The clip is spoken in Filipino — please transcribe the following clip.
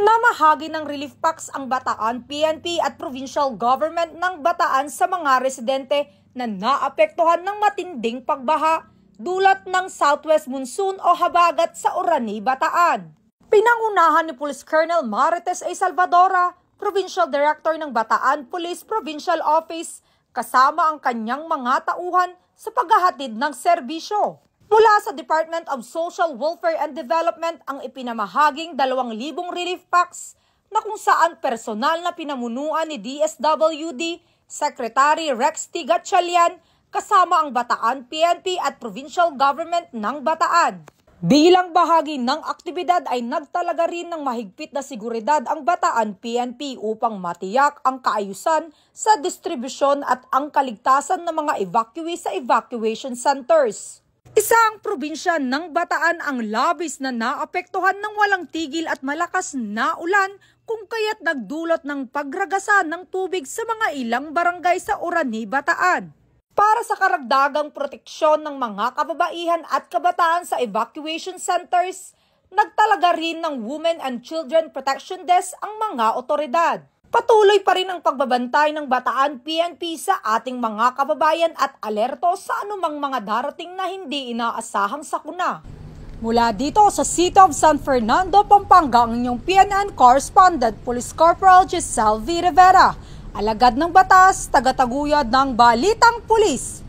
Namahagi ng relief packs ang Bataan PNP at provincial government ng Bataan sa mga residente na naapektuhan ng matinding pagbaha dulot ng southwest monsoon o habagat sa Orani, Bataan. Pinangunahan ni Police Colonel Marites A. Salvadora, Provincial Director ng Bataan Police Provincial Office, kasama ang kanyang mga tauhan sa paghahatid ng serbisyo. Mula sa Department of Social Welfare and Development ang ipinamahaging 2,000 relief packs na kung saan personal na pinamunuan ni DSWD Secretary Rex T. Gatchalian kasama ang Bataan PNP at Provincial Government ng Bataan. Bilang bahagi ng aktibidad ay nagtalaga rin ng mahigpit na seguridad ang Bataan PNP upang matiyak ang kaayusan sa distribusyon at ang kaligtasan ng mga evacuee sa evacuation centers. Isang probinsya ng Bataan ang labis na naapektuhan ng walang tigil at malakas na ulan kung kaya't nagdulot ng pagragasa ng tubig sa mga ilang barangay sa Orani, Bataan. Para sa karagdagang proteksyon ng mga kababaihan at kabataan sa evacuation centers, nagtalaga rin ng Women and Children Protection Desk ang mga otoridad. Patuloy pa rin ang pagbabantay ng Bataan PNP sa ating mga kababayan at alerto sa anumang mga darating na hindi inaasahang sakuna. Mula dito sa City of San Fernando, Pampanga, ang inyong PNN Correspondent, Police Corporal Giselle V. Rivera, alagad ng batas, tagataguyod ng Balitang Pulis.